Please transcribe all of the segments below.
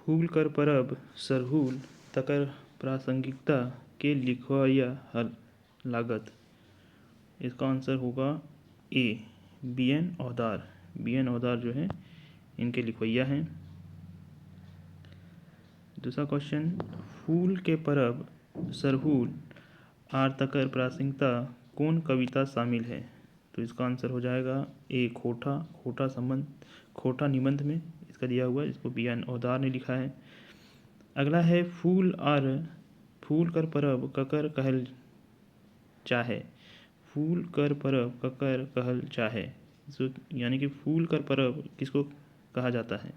फूल कर परब सरहुल तकर प्रासंगिकता के लिखवाया हल लागत। इसका आंसर होगा ए, बीएन औदार। बीएन औदार जो है इनके लिखवैया हैं। दूसरा क्वेश्चन, फूल के परब सरहुल आर तकर प्रासंगिकता कौन कविता शामिल है? तो इसका आंसर हो जाएगा ए, खोटा। खोटा निबंध में इसका दिया हुआ है, इसको बीएन औदार ने लिखा है। अगला है, फूल कर परब ककर कहल चाहे। फूल कर परब ककर कहल चाहे, यानी कि फूल कर परब किसको कहा जाता है?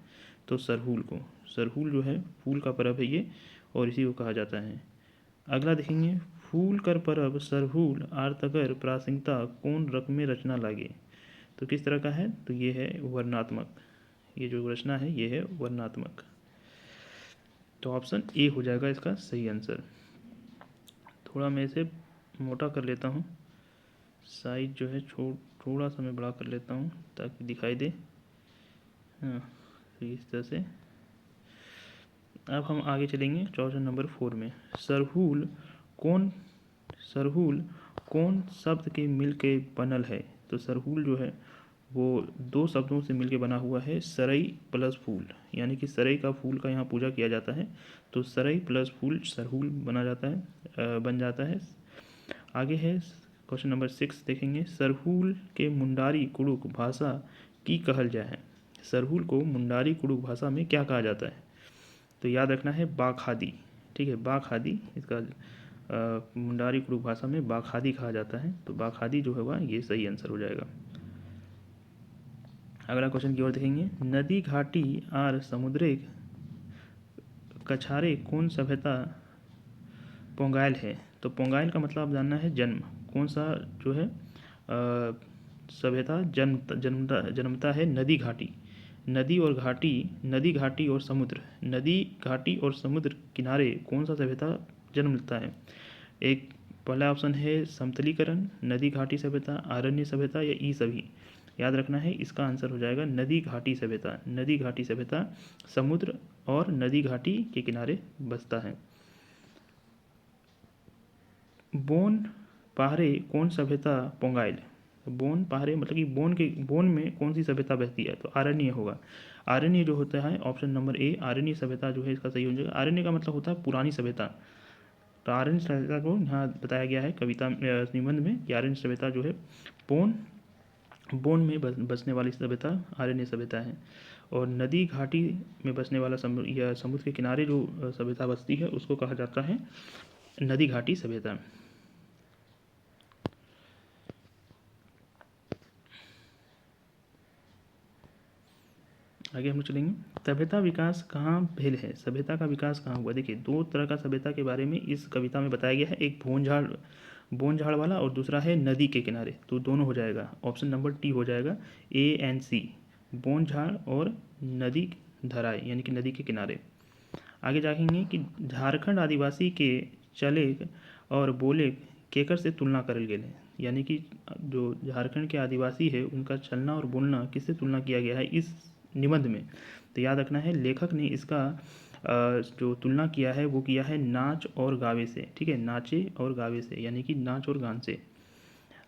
तो सरहुल को। सरहुल जो है फूल का परब है ये, और इसी को कहा जाता है। अगला देखेंगे, फूल कर परब सरहुल आर तकर प्रासंगिकता कौन रकमे रचना लागे। तो किस तरह का है? तो ये है वर्णात्मक। ये जो रचना है ये है वर्णात्मक। तो ऑप्शन ए हो जाएगा इसका सही आंसर। थोड़ा मैं इसे मोटा कर लेता हूँ, साइज जो है थोड़ा सा मैं बड़ा कर लेता हूँ ताकि दिखाई दे। हाँ, तो इस तरह से। अब हम आगे चलेंगे क्वेश्चन नंबर 4 में। सरहुल कौन शब्द के मिल के बनल है? तो सरहुल जो है वो दो शब्दों से मिलके बना हुआ है, सरई प्लस फूल, यानी कि सरई का फूल का यहाँ पूजा किया जाता है, तो सरई प्लस फूल सरहुल बन जाता है। आगे है क्वेश्चन नंबर 6 देखेंगे, सरहुल के मुंडारी कुड़ुक भाषा की कहल जाए। सरहुल को मुंडारी कुड़ुक भाषा में क्या कहा जाता है? तो याद रखना है बाखादी। ठीक है, बाखादी इसका मुंडारी कुड़ुक भाषा में बाखादी कहा जाता है, तो बाखादी जो होगा ये सही आंसर हो जाएगा। अगला क्वेश्चन की ओर देखेंगे, नदी घाटी आर समुद्रे कछारे कौन सभ्यता पोंगायल है? तो पोंगायल का मतलब आप जानना है जन्म। कौन सा जो है सभ्यता जन्मता है? नदी घाटी। नदी घाटी और समुद्र किनारे कौन सा सभ्यता जन्म लेता है? एक पहला ऑप्शन है समतलीकरण, नदी घाटी सभ्यता, आरण्य सभ्यता या ई सभी। याद रखना है इसका आंसर हो जाएगा नदी घाटी सभ्यता। नदी घाटी सभ्यता समुद्र और नदी घाटी के किनारे बसता है। बोन पहाड़े कौन सभ्यता पोंगाइल? बोन पहाड़े मतलब कि बोन में कौन सी सभ्यता बहती है? तो आरण्य होगा। आरण्य जो होता है ऑप्शन नंबर ए, आरण्य सभ्यता जो है इसका सही हो जाएगा। आरण्य का मतलब होता है पुरानी सभ्यता, तो आरण्य सभ्यता को यहाँ बताया गया है कविता निबंध में कि आरण्य सभ्यता जो है बोन में बसने वाली सभ्यता आरण्य सभ्यता है। और नदी घाटी में बसने वाला या समुद्र के किनारे जो सभ्यता बसती है उसको कहा जाता है नदी घाटी सभ्यता। आगे हम लोग चलेंगे, सभ्यता विकास कहाँ भेल है? सभ्यता का विकास कहाँ हुआ? देखिए, दो तरह का सभ्यता के बारे में इस कविता में बताया गया है, एक बोन झाड़ वाला और दूसरा है नदी के किनारे। तो दोनों हो जाएगा, ऑप्शन नंबर टी हो जाएगा, ए एंड सी, बोन झाड़ और नदी धराए यानी कि नदी के किनारे। आगे जाएंगे कि झारखंड आदिवासी के चले और बोले केकर से तुलना करल गेल है, यानी कि जो झारखंड के आदिवासी है उनका चलना और बोलना किससे तुलना किया गया है इस निबंध में? तो याद रखना है लेखक ने इसका जो तुलना किया है वो किया है नाच और गावे से। ठीक है, नाचे और गावे से यानी कि नाच और गान से।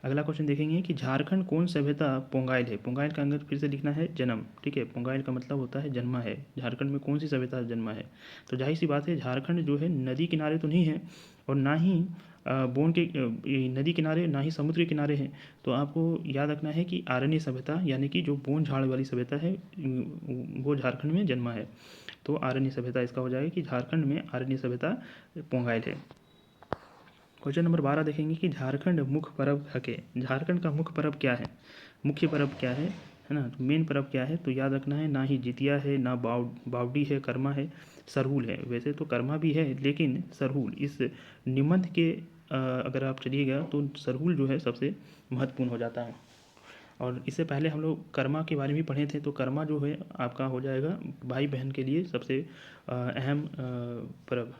अगला क्वेश्चन देखेंगे कि झारखंड कौन सभ्यता पोंगाइल है? पोंगाइल का अंदर फिर से लिखना है जन्म। ठीक है, पोंगाइल का मतलब होता है जन्मा है। झारखंड में कौन सी सभ्यता जन्मा है? तो जाहिर सी बात है झारखंड जो है नदी किनारे तो नहीं है और ना ही नदी किनारे ना ही समुद्र के किनारे हैं, तो आपको याद रखना है कि आरण्य सभ्यता यानी कि जो बोन झाड़ वाली सभ्यता है वो झारखंड में जन्मा है। तो आरण्य सभ्यता इसका हो जाएगा कि झारखंड में आरण्य सभ्यता पोंगाइल है। क्वेश्चन नंबर 12 देखेंगे कि झारखंड मुख्य पर्व हके। झारखंड का मुख्य पर्व क्या है? मुख्य पर्व क्या है ना? तो मेन पर्व क्या है? तो याद रखना है ना ही जितिया है, ना बावड़ी है, कर्मा है, सरहुल है। वैसे तो कर्मा भी है लेकिन सरहुल इस निबंध के अगर आप चलिएगा तो सरहुल जो है सबसे महत्वपूर्ण हो जाता है। और इससे पहले हम लोग कर्मा के बारे में पढ़े थे, तो कर्मा जो है आपका हो जाएगा भाई बहन के लिए सबसे अहम पर्व।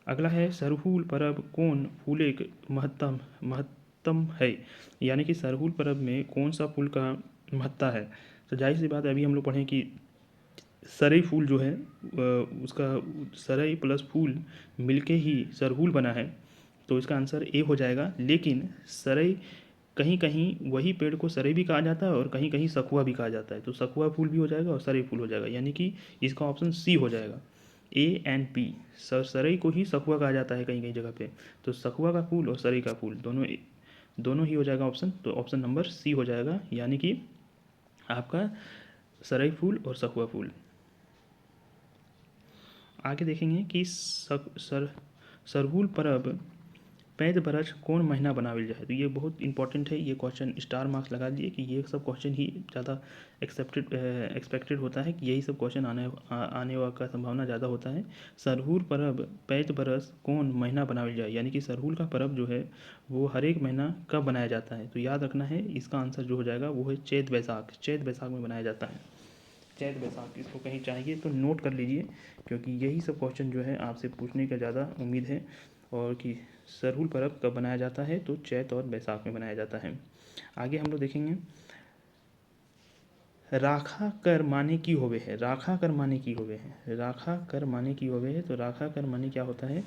अगला है सरहुल पर्व कौन फूले महत्तम है, यानी कि सरहुल पर्व में कौन सा फूल का महत्ता है? तो जाहिर सी बात है अभी हम लोग पढ़ें कि सरई फूल जो है उसका सरई प्लस फूल मिलके ही सरहुल बना है, तो इसका आंसर ए हो जाएगा। लेकिन सरई कहीं कहीं वही पेड़ को सरई भी कहा जाता है और कहीं कहीं सखुआ भी कहा जाता है, तो सखुआ फूल भी हो जाएगा और सरई फूल हो जाएगा, यानी कि इसका ऑप्शन सी हो जाएगा, ए एंड पी। सरई को ही सखुआ कहा जाता है कहीं कहीं जगह पे, तो सखुआ का फूल और सरई का फूल दोनों दोनों ही हो जाएगा ऑप्शन, तो ऑप्शन नंबर सी हो जाएगा, यानी कि आपका सरई फूल और सखुआ फूल। आगे देखेंगे कि सरहुल परब पैद बरस कौन महीना बनावल जाए, तो ये बहुत इंपॉर्टेंट है, ये क्वेश्चन स्टार मार्क्स लगा दिए कि ये सब क्वेश्चन ही ज़्यादा एक्सपेक्टेड होता है कि यही सब क्वेश्चन आने का संभावना ज़्यादा होता है। सरहुल परब पैद बरस कौन महीना बनावल जाए, यानी कि सरहुल का परब जो है वो हर एक महीना कब बनाया जाता है, तो याद रखना है इसका आंसर जो हो जाएगा वो है चैत बैसाख। चैत बैसाख में बनाया जाता है, चैत बैसाख। इसको कहीं चाहिए तो नोट कर लीजिए, क्योंकि यही सब क्वेश्चन जो है आपसे पूछने का ज़्यादा उम्मीद है। और कि सरहुल पर्व कब बनाया जाता है, तो चैत और बैसाख में बनाया जाता है। आगे हम लोग देखेंगे राखा कर माने की होवे है। राखा कर माने की होवे है, राखा कर माने की होवे है, तो राखा कर माने क्या होता है,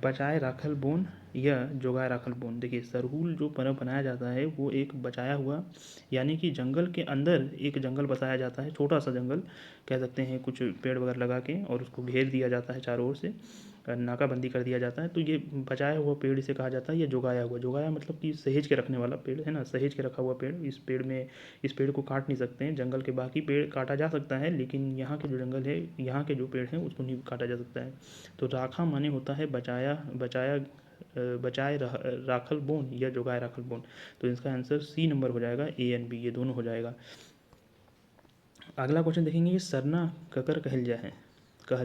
बचाए राखल बोन या जोगाए राखल बोन। देखिए सरहुल जो पर्व बनाया जाता है वो एक बचाया हुआ, यानी कि जंगल के अंदर एक जंगल बसाया जाता है, छोटा सा जंगल कह सकते हैं, कुछ पेड़ वगैरह लगा के और उसको घेर दिया जाता है चारों ओर से, नाकाबंदी कर दिया जाता है, तो ये बचाया हुआ पेड़ इसे कहा जाता है, या जोगाया हुआ। जोगाया मतलब कि सहेज के रखने वाला पेड़ है ना, सहेज के रखा हुआ पेड़। इस पेड़ को काट नहीं सकते हैं, जंगल के बाकी पेड़ काटा जा सकता है, लेकिन यहाँ के जो जंगल है, यहाँ के जो पेड़ हैं उसको नहीं काटा जा सकता है। तो राखा माने होता है बचाया बचाया बचाए राखल बोन या जोगाए राखल बोन, तो इसका आंसर सी नंबर हो जाएगा, ए एंड बी ये दोनों हो जाएगा। अगला क्वेश्चन देखेंगे कि सरना ककर कहल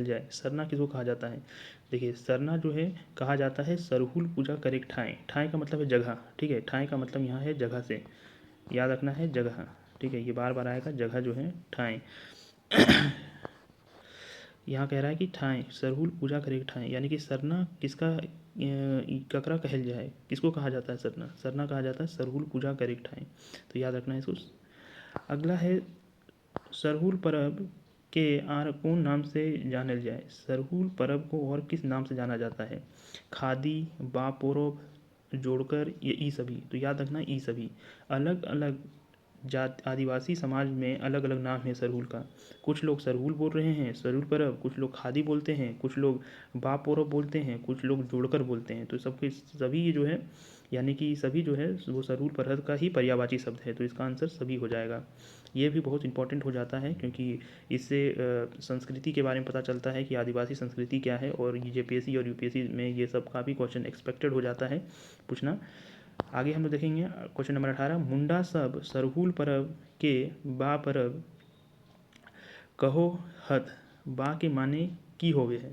जाए, सरना किसको कहा जाता है। देखिए सरना जो है कहा जाता है सरहुल पूजा करे ठाएँ। ठाएँ का मतलब है जगह, ठीक है, ठाएँ का मतलब यहाँ है जगह से, याद रखना है जगह, ठीक है, ये बार बार आएगा, जगह जो है ठाएँ। यहाँ कह रहा है कि ठाएँ सरहुल पूजा करे ठाएँ, यानी कि सरना किसका ककरा कहल जाए, किसको कहा जाता है सरना, सरना कहा जाता है सरहुल पूजा करे ठाएँ, तो याद रखना है इसको। अगला है सरहुल परब के आर कौन नाम से जानल जाए। सरहुल परब को और किस नाम से जाना जाता है, खादी, बापोरब, जोड़कर, ये ई सभी, तो याद रखना ई सभी। अलग अलग जात आदिवासी समाज में अलग अलग नाम है सरहुल का। कुछ लोग सरहुल बोल रहे हैं सरहुल परब, कुछ लोग खादी बोलते हैं, कुछ लोग बापोरब बोलते हैं, कुछ लोग जोड़कर बोलते हैं, तो सबके सभी ये जो है, यानी कि सभी जो है वो सरहुल परब का ही पर्यायवाची शब्द है, तो इसका आंसर सभी हो जाएगा। ये भी बहुत इंपॉर्टेंट हो जाता है, क्योंकि इससे संस्कृति के बारे में पता चलता है कि आदिवासी संस्कृति क्या है, और जेपीएससी और यूपीएससी में ये सब काफ़ी क्वेश्चन एक्सपेक्टेड हो जाता है पूछना। आगे हम लोग देखेंगे क्वेश्चन नंबर 18, मुंडा सब सरहुल परब के बा परब कहो हत, बा के माने की होवे है।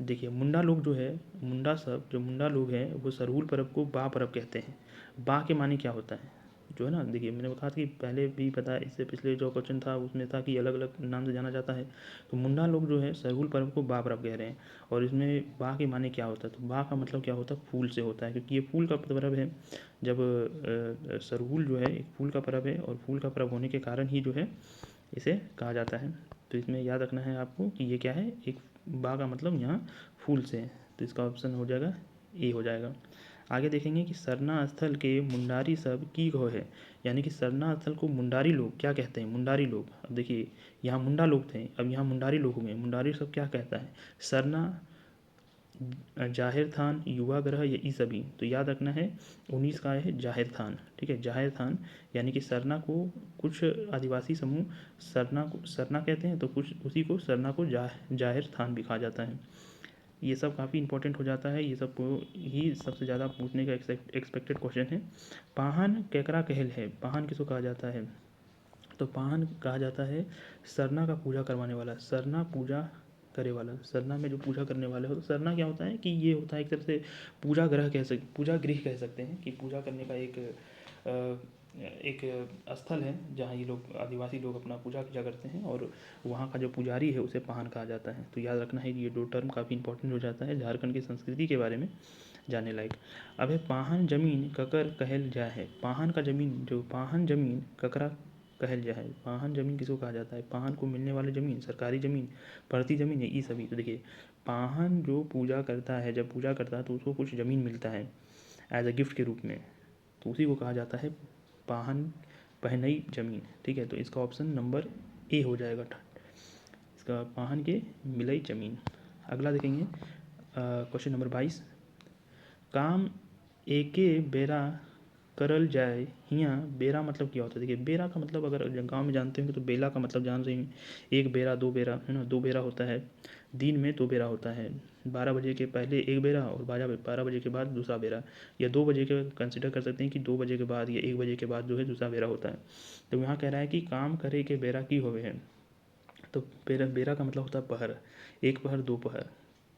देखिए मुंडा लोग जो है, मुंडा सब जो मुंडा लोग हैं वो सरहुल परब को बा परब कहते हैं। बा के माने क्या होता है, जो है ना, देखिए मैंने कहा था कि पहले भी पता है, इससे पिछले जो क्वेश्चन था उसमें था कि अलग अलग नाम से जाना जाता है, तो मुंडा लोग जो है सरहुल पर्व को बा पर्व कह रहे हैं। और इसमें बा के माने क्या होता है, तो बा का मतलब क्या होता है, फूल से होता है, क्योंकि ये फूल का पर्व है। जब सरहुल जो है एक फूल का पर्व है, और फूल का पर्व होने के कारण ही जो है इसे कहा जाता है। तो इसमें याद रखना है आपको कि ये क्या है, एक बा का मतलब यहाँ फूल से है, तो इसका ऑप्शन हो जाएगा ए हो जाएगा। आगे देखेंगे कि सरना स्थल के मुंडारी सब की हो है, यानी कि सरना स्थल को मुंडारी लोग क्या कहते हैं, मुंडारी लोग। अब देखिए यहाँ मुंडा लोग थे, अब यहाँ मुंडारी लोग हुए, मुंडारी सब क्या कहता है, सरना, जाहिर थान, युवा ग्रह, ये ई सभी, तो याद रखना है 19 का है जाहिर थान, ठीक है, जाहिर थान, यानी कि सरना को कुछ आदिवासी समूह सरना को सरना कहते हैं, तो कुछ उसी को सरना को जाहिर थान भी कहा जाता है। ये सब काफ़ी इंपॉर्टेंट हो जाता है, ये सब को ही सबसे ज़्यादा पूछने का एक्सपेक्टेड क्वेश्चन है। पाहन केकरा कहल है, पाहन किसको कहा जाता है, तो पाहन कहा जाता है सरना का पूजा करवाने वाला, सरना पूजा करे वाला, सरना में जो पूजा करने वाले हो, तो सरना क्या होता है कि ये होता है एक तरह से पूजा गृह कह सकते हैं, कि पूजा करने का एक स्थल है जहाँ ये लोग आदिवासी लोग अपना पूजा करते हैं, और वहाँ का जो पुजारी है उसे पाहन कहा जाता है। तो याद रखना है कि ये दो टर्म काफ़ी इंपॉर्टेंट हो जाता है झारखंड की संस्कृति के बारे में जानने लायक। अब है पाहन जमीन ककर कहल जाए है, पाहन जमीन ककरा कहल जाए। पाहन जमीन किसको कहा जाता है? पाहन को मिलने वाली जमीन, सरकारी जमीन, पड़ती जमीन है, ये सभी। तो देखिए पाहन जो पूजा करता है, जब पूजा करता है तो उसको कुछ ज़मीन मिलता है एज अ गिफ्ट के रूप में, तो उसी को कहा जाता है पाहन, पहनई जमीन। ठीक है, तो इसका ऑप्शन नंबर ए हो जाएगा, इसका पाहन के मिलई जमीन। अगला देखेंगे क्वेश्चन नंबर 22, काम एके बेरा करल जाए हियाँ बेरा मतलब क्या होता है? देखिए बेरा का मतलब अगर गांव में जानते होंगे तो बेला का मतलब जान रहे हैं, एक बेरा, दो बेरा, है ना, दो बेरा होता है दिन में, दो बेरा होता है, 12 बजे के पहले एक बेरा और 12 बजे के बाद दूसरा बेरा, या 2 बजे के कंसिडर कर सकते हैं कि 2 बजे के बाद या 1 बजे के बाद जो है दूसरा बेरा होता है। तो यहाँ कह रहा है कि काम करे के बेरा की होवे है, तो बेरा बेरा का मतलब होता है पहर, एक पहर, दो पहर,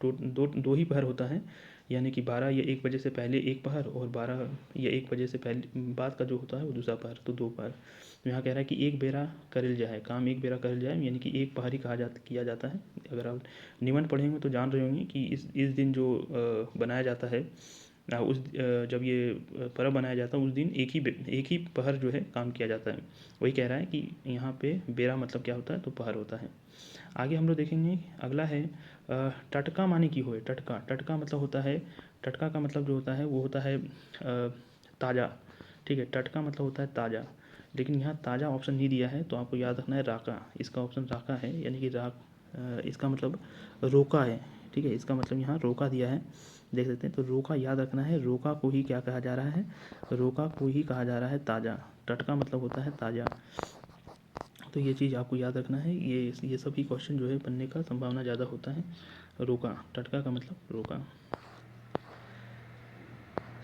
दो ही पहर होता है, यानी कि 12 या 1 बजे से पहले एक पहर और 12 या 1 बजे से पहले बाद का जो होता है वो दूसरा पहर, तो दो पहर। तो यहाँ कह रहा है कि एक बेरा करल जाए, काम एक बेरा करल जाए, यानी कि एक पहर ही किया जाता है। अगर आप नियमन पढ़ेंगे तो जान रहे होंगे कि इस दिन जो बनाया जाता है, जब ये पर्व बनाया जाता है उस दिन एक ही पहर जो है काम किया जाता है। वही कह रहा है कि यहाँ पे बेरा मतलब क्या होता है? तो पहर होता है। आगे हम लोग देखेंगे, अगला है टटका माने की होए। टटका, टटका मतलब होता है, टटका का मतलब जो होता है वो होता है ताज़ा। ठीक है, टटका मतलब होता है ताज़ा, लेकिन यहाँ ताज़ा ऑप्शन नहीं दिया है, तो आपको याद रखना है राका, इसका ऑप्शन राका है, यानी कि इसका मतलब रोका है। ठीक है, इसका मतलब यहाँ रोका दिया है, देख सकते हैं। तो रोका याद रखना है, रोका को ही क्या कहा जा रहा है? रोका को ही कहा जा रहा है ताज़ा। टटका मतलब होता है ताज़ा, तो ये चीज़ आपको याद रखना है। ये सभी क्वेश्चन जो है बनने का संभावना ज़्यादा होता है। रोका, टटका का मतलब रोका।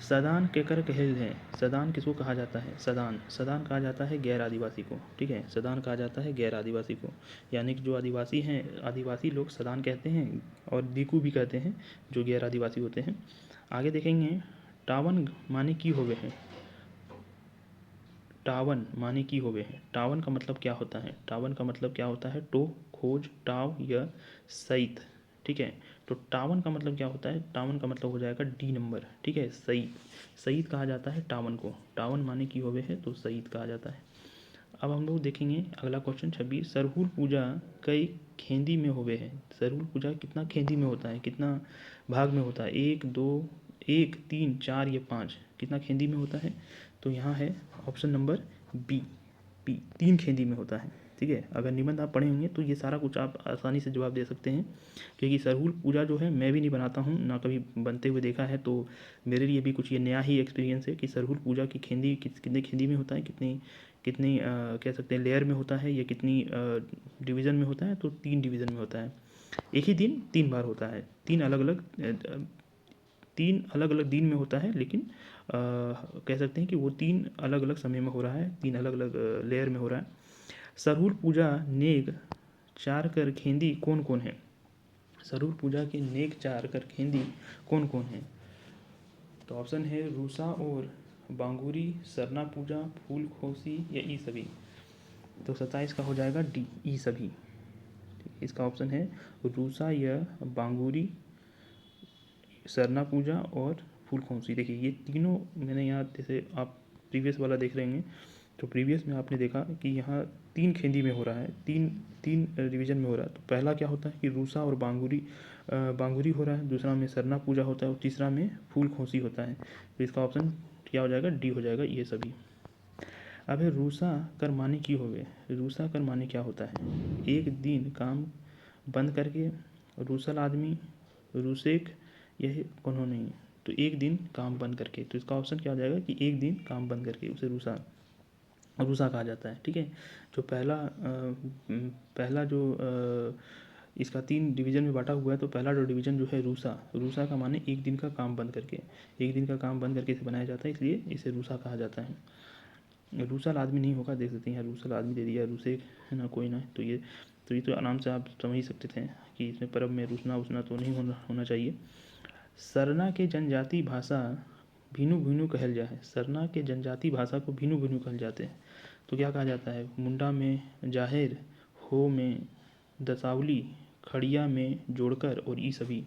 सदान केकर कहल है? सदान किसको कहा जाता है? सदान, सदान कहा जाता है गैर आदिवासी को। ठीक है, सदान कहा जाता है गैर आदिवासी को, यानी कि जो आदिवासी हैं, आदिवासी लोग सदान कहते हैं, और दीकू भी कहते हैं जो गैर आदिवासी होते हैं। आगे देखेंगे, टावन माने की होवे है। टावन माने की होवे है, टावन का मतलब क्या होता है? टावन का मतलब क्या होता है? टो, खोज, टाव या सईत। ठीक है, तो टावन का मतलब क्या होता है? टावन का मतलब हो जाएगा डी नंबर। ठीक है, सईत, सईत कहा जाता है टावन को। टावन माने की होवे है तो सईत कहा जाता है। अब हम लोग देखेंगे अगला क्वेश्चन 26, सरहुल पूजा कई खेंदी में होवे है। सरहुल पूजा कितना खेंदी में होता है, कितना भाग में होता है? एक, दो, एक, तीन, चार या पाँच, कितना खेंदी में होता है? तो यहाँ है ऑप्शन नंबर बी, बी, 3 खेंदी में होता है। ठीक है, अगर निबंध आप पढ़े होंगे तो ये सारा कुछ आप आसानी से जवाब दे सकते हैं, क्योंकि सरहुल पूजा जो है मैं भी नहीं बनाता हूँ, ना कभी बनते हुए देखा है, तो मेरे लिए भी कुछ ये नया ही एक्सपीरियंस है कि सरहुल पूजा की खेंदी कितने खेंदी में होता है, कितनी कितनी कह सकते हैं लेयर में होता है, या कितनी डिवीज़न में होता है? तो 3 डिवीज़न में होता है। एक ही दिन 3 बार होता है, 3 अलग अलग दिन में होता है, लेकिन कह सकते हैं कि वो 3 अलग अलग समय में हो रहा है, 3 अलग अलग लेयर में हो रहा है। सरहुल पूजा नेग चार कर खेंदी कौन कौन है? सरहुल पूजा के नेक चार कर खेंदी कौन कौन है? तो ऑप्शन है रूसा और बांगुरी, सरना पूजा, फूल खोसी या ई सभी। तो 27 का हो जाएगा डी, ई सभी। इसका ऑप्शन है रूसा या बांगुरी, सरना पूजा और फूल खोसी। देखिए ये तीनों मैंने यहाँ, जैसे आप प्रीवियस वाला देख रहे हैं तो प्रीवियस में आपने देखा कि यहाँ 3 खेंदी में हो रहा है, तीन तीन डिवीजन में हो रहा है। तो पहला क्या होता है कि रूसा और बांगुरी हो रहा है, दूसरा में सरना पूजा होता है और तीसरा में फूल खोसी होता है। तो इसका ऑप्शन क्या हो जाएगा? डी हो जाएगा, ये सभी। अब है रूसा कर माने की हो गए। रूसा कर माने क्या होता है? एक दिन काम बंद करके, रूसल आदमी, रूसेक, यह कौन नहीं। तो एक दिन काम बंद करके, तो इसका ऑप्शन क्या हो जाएगा कि एक दिन काम बंद करके उसे रूसा रूसा कहा जाता है। ठीक है, जो पहला जो इसका 3 डिवीज़न में बांटा हुआ है, तो पहला जो डिवीज़न जो है रूसा, रूसा का माने एक दिन का काम बंद करके, एक दिन का काम बंद करके इसे बनाया जाता है, इसलिए इसे रूसा कहा जाता है। रूसल आदमी नहीं होगा, देख सकते हैं रूसल आदमी दे दिया, रूसे है ना, कोई ना। तो आराम से आप समझ ही सकते थे कि इसमें पर्व में रूसना उसना तो नहीं होना चाहिए। सरना के जनजाति भाषा भीनु भीनु कहल जाए। सरना के जनजाति भाषा को भीनु भीनु कहल जाते हैं, तो क्या कहा जाता है? मुंडा में जाहिर, हो में दसावली, खड़िया में जोड़कर और ई सभी।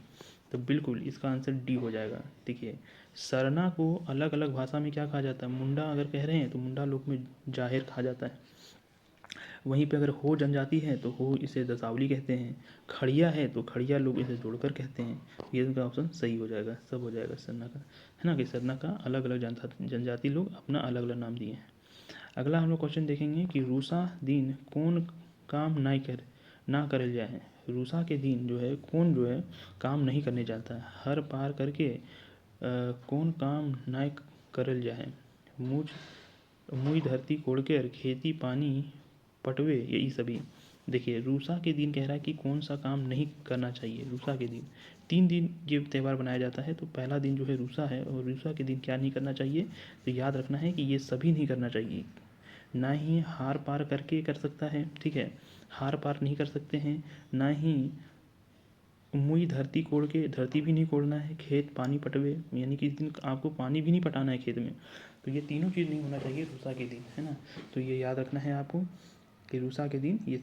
तो बिल्कुल इसका आंसर डी हो जाएगा। देखिए सरना को अलग अलग भाषा में क्या कहा जाता है? मुंडा अगर कह रहे हैं तो मुंडा लोग में जाहिर कहा जाता है, वहीं पे अगर हो जनजाति है तो हो इसे दसावली कहते हैं। खड़िया है तो खड़िया लोग इसे जोड़कर कहते हैं। ये उनका ऑप्शन सही हो जाएगा, सब हो जाएगा सरना का, है ना, कि सरना का अलग अलग जनजाति लोग अपना अलग अलग नाम दिए हैं। अगला हम लोग क्वेश्चन देखेंगे कि रूसा दिन कौन काम ना करल जाए है। रूसा के दिन जो है कौन जो है काम नहीं करने जाता है। हर पार करके कौन काम ना करल जाए। मुझ मुई धरती कोड़कर खेती पानी पटवे, यही सभी। देखिए रूसा के दिन कह रहा है कि कौन सा काम नहीं करना चाहिए। रूसा के दिन 3 दिन ये त्यौहार बनाया जाता है, तो पहला दिन जो है रूसा है, और रूसा के दिन क्या नहीं करना चाहिए, तो याद रखना है कि ये सभी नहीं करना चाहिए। ना ही हार पार करके कर सकता है, ठीक है, हार पार नहीं कर सकते हैं। ना ही मुई धरती कोड़ के, धरती भी नहीं कोड़ना है। खेत पानी पटवे, यानी कि इस दिन आपको पानी भी नहीं पटाना है खेत में। तो ये तीनों चीज़ नहीं होना चाहिए रूसा के दिन, है ना। तो ये याद रखना है आपको कि रूसा के दिन ये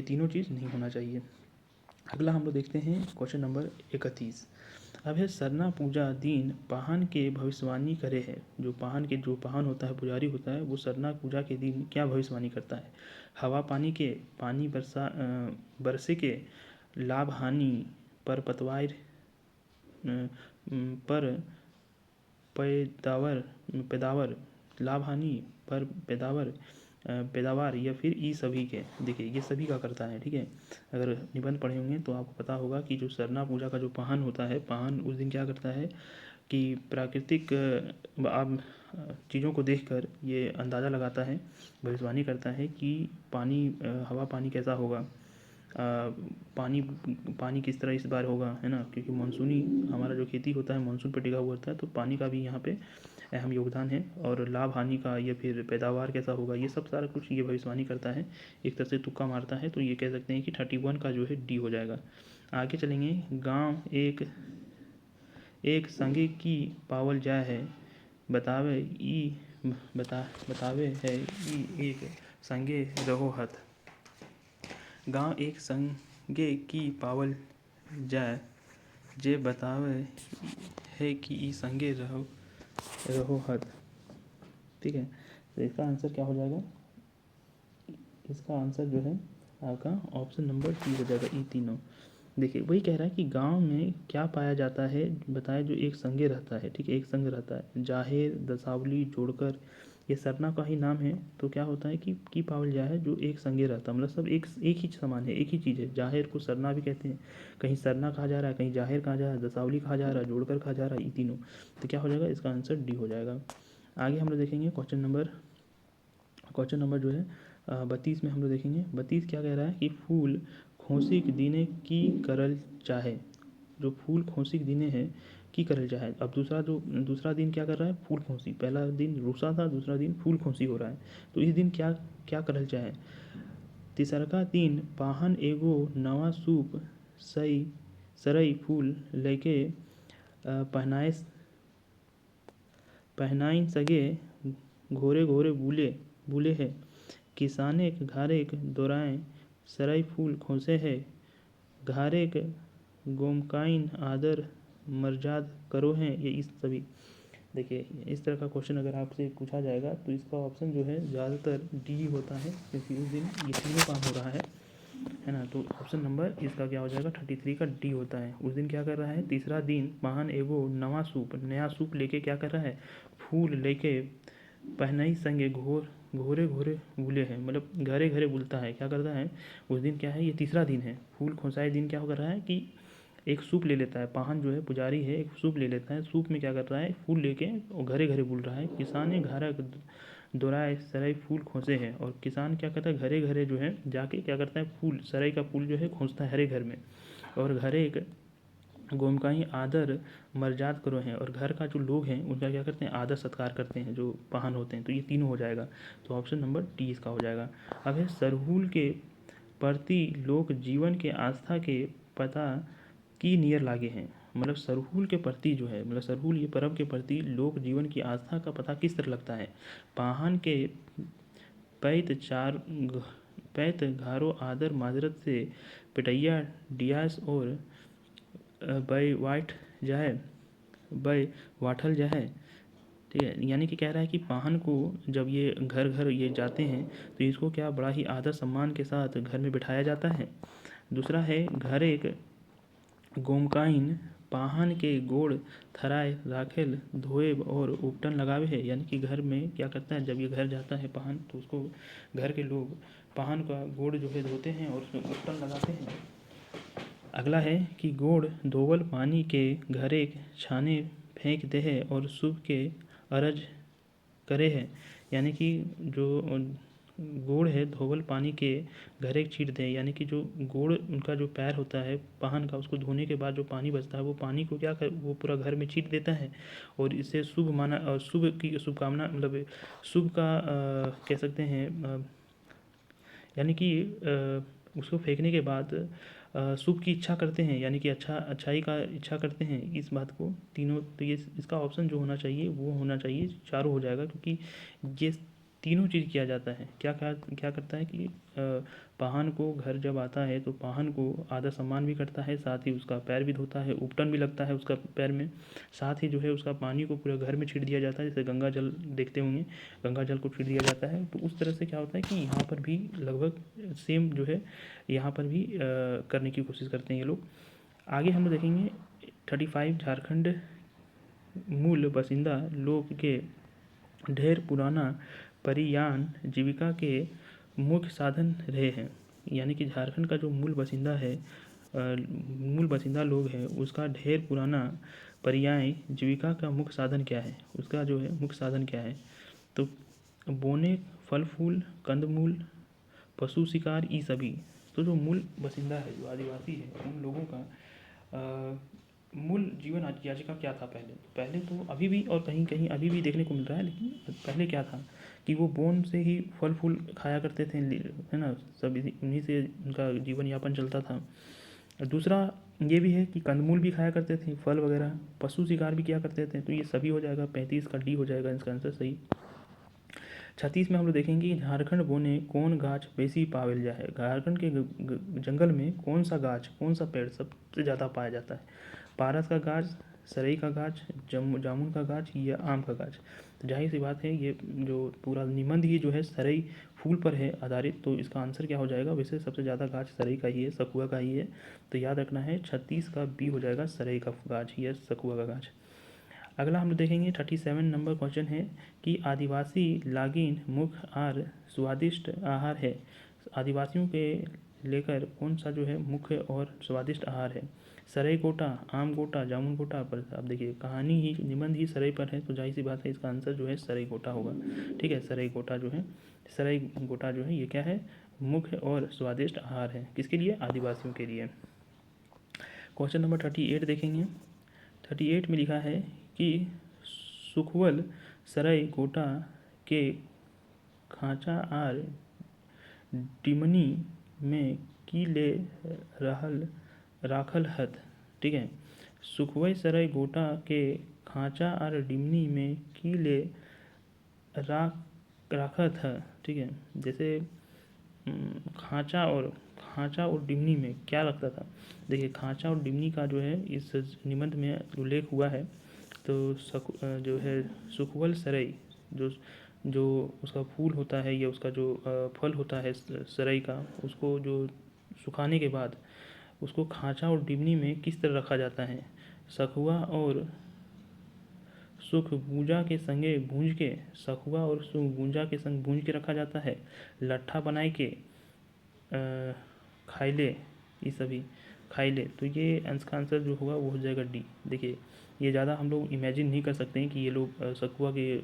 तीनों चीज़ नहीं होना चाहिए। अगला हम लोग देखते हैं क्वेश्चन नंबर 31। अब है सरना पूजा दिन पाहन के भविष्यवाणी करे है। जो पाहन होता है, पुजारी होता है, वो सरना पूजा के दिन क्या भविष्यवाणी करता है। हवा पानी के, पानी बरसे के, लाभ हानि पर, पतवार पर, पैदावार, लाभ हानि पर पैदावार या फिर ई सभी के। देखिए ये सभी का करता है, ठीक है। अगर निबंध पढ़े होंगे तो आपको पता होगा कि जो सरना पूजा का जो पाहन होता है, पाहन उस दिन क्या करता है कि प्राकृतिक आप चीज़ों को देखकर ये अंदाज़ा लगाता है, भविष्यवाणी करता है कि पानी हवा पानी कैसा होगा, पानी पानी किस तरह इस बार होगा, है ना, क्योंकि मानसूनी हमारा जो खेती होता है मानसून पर टिका हुआ होता है, तो पानी का भी यहाँ पे अहम योगदान है। और लाभ हानि का या फिर पैदावार कैसा होगा, ये सब सारा कुछ ये भविष्यवाणी करता है, एक तरह से तुक्का मारता है। तो ये कह सकते हैं कि 31 का जो है डी हो जाएगा। आगे चलेंगे। गाँव एक संगे की पावल जाय है, बतावे है ई एक संगे रहो हथ। गाँव एक संगे की पावल जाय, जे बतावे है कि ई संगे रहो हथ, ठीक है। तो इसका आंसर क्या हो जाएगा, इसका आंसर जो है आपका ऑप्शन नंबर डी हो जाएगा, ई तीनों। देखिए वही कह रहा है कि गांव में क्या पाया जाता है, बताए जो एक संगे रहता है, ठीक है, एक संग रहता है। जाहिर दसावली जोड़कर ये सरना का ही नाम है। तो क्या होता है कि पावल जा है जो एक संगे रहता है, मतलब सब एक ही समान है, एक ही चीज़ है। जाहिर को सरना भी कहते हैं, कहीं सरना कहा जा रहा है, कहीं जाहिर कहा जा रहा है, दसावली कहा जा रहा है, जोड़कर कहा जा रहा है, ये तीनों। तो क्या हो जाएगा, इसका आंसर डी हो जाएगा। आगे हम लोग देखेंगे क्वेश्चन नंबर जो है 32 में हम लोग देखेंगे। 32 क्या कह रहा है कि फूल खोसिक दिने की करल चाहे। जो फूल खोसिक दिने है की करल चाहे। अब दूसरा दिन क्या कर रहा है, फूल खोसी। पहला दिन रूसा था, दूसरा दिन फूल खोसी हो रहा है। तो इस दिन क्या क्या करल चाहे। तीसरका दिन पाहन एगो नवा सूप सरई फूल लेके पहनाइन सगे घोरे घोरे बुले है। किसाने के घारे दोराएं सरई फूल खोसे है। घारे गोमकाइन आदर मर्याद करो हैं, ये इस सभी। देखिए इस तरह का क्वेश्चन अगर आपसे पूछा जाएगा तो इसका ऑप्शन जो है ज़्यादातर डी होता है, क्योंकि उस दिन ये तीनों काम हो रहा है ना। तो ऑप्शन नंबर इसका क्या हो जाएगा, 33 का डी होता है। उस दिन क्या कर रहा है, तीसरा दिन पाहन एगो नया सूप लेके क्या कर रहा है, फूल लेके पहनाई संगे घोरे घोरे बुले हैं, मतलब घरे घरे बुलता है, क्या करता है उस दिन। क्या है, ये तीसरा दिन है। फूल खोसाए दिन क्या कर रहा है कि एक सूप ले लेता है, पाहन जो है पुजारी है, एक सूप ले लेता है। सूप में क्या कर रहा है, फूल लेके और घरे घरे बुल रहा है। किसान ने घारा दोराए सराय फूल खोसे हैं। और किसान क्या करता है, घरे घरे जो है जाके क्या करता है, फूल सराय का फूल जो है खोसता है हरे घर में। और घरे एक गोमकाई आदर मर्याद करो हैं, और घर का जो लोग हैं उनका क्या करते हैं, आदर सत्कार करते हैं जो पाहन होते हैं। तो ये तीनों हो जाएगा। तो ऑप्शन नंबर डी इसका हो जाएगा। अब है सरहुल के प्रति लोक जीवन के आस्था के पता की नियर लागे हैं। मतलब सरहुल के प्रति जो है, मतलब सरहुल ये पर्व के प्रति लोक जीवन की आस्था का पता किस तरह लगता है। पाहन के पैत घारो आदर माजरत से पिटैया डियास और बै वाइट जाए बै वाठल जाए, ठीक है। यानी कि कह रहा है कि पाहन को जब ये घर घर ये जाते हैं तो इसको क्या बड़ा ही आदर सम्मान के साथ घर में बिठाया जाता है। दूसरा है घर एक गोमकाइन पाहन के गोड़ थराय राखेल धोएब और उपटन लगावे है। यानी कि घर में क्या करता है, जब ये घर जाता है पाहन तो उसको घर के लोग पाहन का गोड़ जो है धोते हैं और उसमें उपटन लगाते हैं। अगला है कि गोड़ धोवल पानी के घरे छाने फेंक दे है और शुभ के अरज करे है। यानी कि जो गोड़ है धोवल पानी के घरे छीट दे, यानी कि जो गोड़ उनका जो पैर होता है पाहन का, उसको धोने के बाद जो पानी बचता है वो पानी को क्या कर वो पूरा घर में छीट देता है और इससे शुभ माना और शुभ की शुभकामना मतलब शुभ का कह सकते हैं यानी कि उसको फेंकने के बाद शुभ की इच्छा करते हैं, यानी कि अच्छाई का इच्छा करते हैं। इस बात को तीनों तो ये इसका ऑप्शन जो होना चाहिए वो होना चाहिए, चारों हो जाएगा, क्योंकि ये तीनों चीज़ किया जाता है। क्या क्या क्या करता है कि पाहन को घर जब आता है तो पाहन को आदर सम्मान भी करता है, साथ ही उसका पैर भी धोता है, उपटन भी लगता है उसका पैर में, साथ ही जो है उसका पानी को पूरे घर में छीट दिया जाता है। जैसे गंगा जल देखते होंगे, गंगा जल को छीट दिया जाता है। तो उस तरह से क्या होता है कि यहाँ पर भी लगभग सेम जो है यहाँ पर भी करने की कोशिश करते हैं ये लोग। आगे हम लोग देखेंगे 35 झारखंड मूल बासिंदा लोग के ढेर पुराना परियान जीविका के मुख्य साधन रहे हैं। यानी कि झारखंड का जो मूल बासिंदा है मूल बासिंदा लोग हैं उसका ढेर पुराना पर्याय जीविका का मुख्य साधन क्या है, उसका जो है मुख्य साधन क्या है। तो बोने फल फूल कंदमूल पशु शिकार ये सभी। तो जो मूल बासिंदा है जो आदिवासी है उन लोगों का मूल जीवन याचिका क्या था पहले तो अभी भी और कहीं कहीं अभी भी देखने को मिल रहा है, लेकिन पहले क्या था कि वो बोन से ही फल फूल खाया करते थे, है ना, सब उन्हीं से उनका जीवन यापन चलता था। दूसरा ये भी है कि कंदमूल भी खाया करते थे, फल वगैरह, पशु शिकार भी किया करते थे। तो ये सभी हो जाएगा, 35 का डी हो जाएगा इसका आंसर सही। 36 में हम लोग देखेंगे कि झारखंड बोने कौन गाछ बेसी पावेल जाए। झारखंड के जंगल में कौन सा गाछ कौन सा पेड़ सबसे ज़्यादा पाया जाता है, पारस का गाछ, सरई का गाछ, जामुन का गाछ या आम का गाछ। तो जाहिर सी बात है ये जो पूरा निबंध ही जो है सरई फूल पर है आधारित, तो इसका आंसर क्या हो जाएगा, वैसे सबसे ज़्यादा गाछ सरई का ही है, सखुआ का ही है। तो याद रखना है 36 का बी हो जाएगा, सरई का गाछ ही है, सखुआ का गाछ। अगला हम लोग देखेंगे 37 नंबर क्वेश्चन है कि आदिवासी लागिन मुख्य आर स्वादिष्ट आहार है। आदिवासियों के लेकर कौन सा जो है मुख्य और स्वादिष्ट आहार है। सरई गोटा, आम गोटा, जामुन गोटा। पर अब देखिए कहानी ही निबंध ही सरई पर है, तो जाहिर सी बात है इसका आंसर जो है सरई गोटा होगा। ठीक है, सरई गोटा जो है ये क्या है, मुख्य और स्वादिष्ट आहार है। किसके लिए, आदिवासियों के लिए। क्वेश्चन नंबर 38 देखेंगे। 38 में लिखा है कि सुखवल सरई गोटा के खाँचा आर डिमनी में की ले राखल हथ। ठीक है, सुखवई सरई गोटा के खाँचा आर डिमनी में की ले राखत है। ठीक है, जैसे खाँचा और डिमनी में क्या लगता था। देखिए खाँचा और डिमनी का जो है इस निबंध में उल्लेख हुआ है। तो जो है सुखवल सरई जो उसका फूल होता है या उसका जो फल होता है सरई का, उसको जो सुखाने के बाद उसको खाँचा और डिमनी में किस तरह रखा जाता है। सखुआ और सुख भूजा के संगे भूंज के, सखुआ और सुख भूजा के संग भूंज के रखा जाता है। लट्ठा बनाए के खाइले, ये सभी खाइले। तो ये का आंसर जो होगा वो हो जाएगा डी। देखिए ये ज़्यादा हम लोग इमेजिन नहीं कर सकते हैं कि ये लोग सखुआ के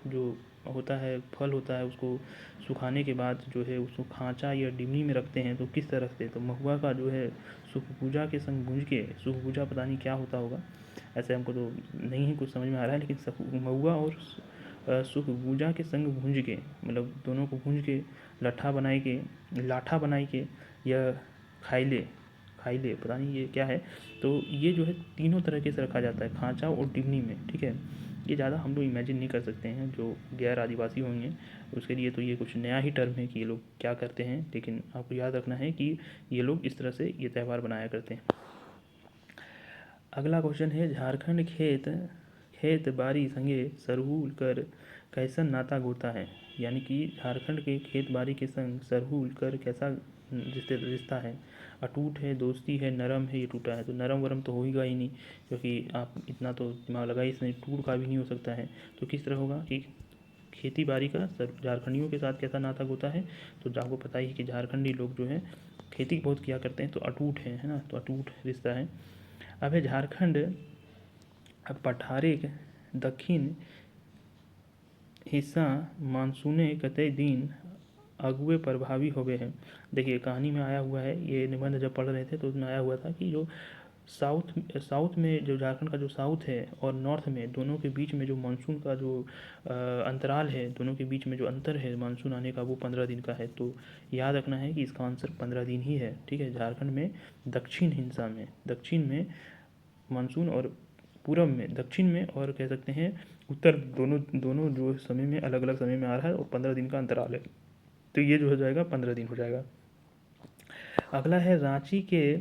जो होता है फल होता है उसको सुखाने के बाद जो है उसको खाँचा या डिमनी में रखते हैं, तो किस तरह रखते हैं। तो महुआ का जो है सुख पूजा के संग भूंज के, सुख पूजा पता नहीं क्या होता होगा, ऐसे हमको तो नहीं ही कुछ समझ में आ रहा है, लेकिन महुआ और सुख पूजा के संग भूंज के मतलब दोनों को भूंज के लाठा बनाई के या खाइले पता नहीं ये क्या है। तो ये जो है तीनों तरीके से रखा जाता है, खाँचा और डिमनी में। ठीक है, ये ज़्यादा हम लोग इमेजिन नहीं कर सकते हैं जो गैर आदिवासी होंगे उसके लिए, तो ये कुछ नया ही टर्म है कि ये लोग क्या करते हैं। लेकिन आपको याद रखना है कि ये लोग इस तरह से ये त्यौहार बनाया करते हैं। अगला क्वेश्चन है झारखंड खेत बाड़ी संगे सरहुल कर कैसन नाता गोता है, यानी कि झारखंड के खेत बाड़ी के संग सरहुल कर कैसा रिश्ता है। अटूट है, दोस्ती है, नरम है, ये टूटा है। तो नरम वरम तो होगा ही नहीं, क्योंकि आप इतना तो दिमाग लगा ही इसमें, टूट का भी नहीं हो सकता है। तो किस तरह होगा कि खेती बाड़ी का झारखंडियों के साथ कैसा नाता होता है। तो आपको पता ही है कि झारखंडी लोग जो है खेती बहुत किया करते हैं, तो अटूट है ना, तो अटूट रिश्ता है। अब है झारखंड पठारे दक्षिण हिस्सा मानसूने कतई दिन अगुए प्रभावी होवे हैं। देखिए कहानी में आया हुआ है, ये निबंध जब पढ़ रहे थे तो उसमें आया हुआ था कि जो साउथ में जो झारखंड का जो साउथ है और नॉर्थ में दोनों के बीच में जो मानसून का जो अंतराल है, दोनों के बीच में जो अंतर है मानसून आने का, वो 15 दिन का है। तो याद रखना है कि इसका आंसर 15 दिन ही है। ठीक है, झारखंड में दक्षिण हिस्सा में, दक्षिण में मानसून और पूरब में, दक्षिण में और कह सकते हैं उत्तर, दोनों दोनों जो समय में अलग अलग समय में आ रहा है और 15 दिन का अंतराल है। तो ये जो हो जाएगा 15 दिन हो जाएगा। अगला है रांची के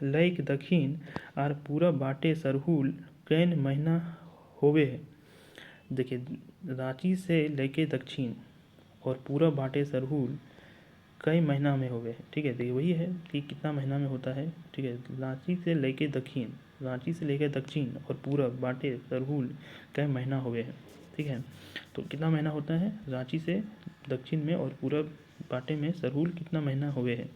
लैक दक्षिण और पूरब बाटे सरहुल कैन महीना होवे है। देखिए रांची से लेके दक्षिण और पूरब बाटे सरहुल कई महीना में होवे है। ठीक है, देखिए वही है कि कितना महीना में होता है। ठीक है, रांची से लेके दक्षिण, रांची से लेकर दक्षिण और पूरब बाटे सरहुल कई महीना हुए हैं। ठीक है, तो कितना महीना होता है रांची से दक्षिण में और पूरब बाटे में सरहुल कितना महीना हुए हैं।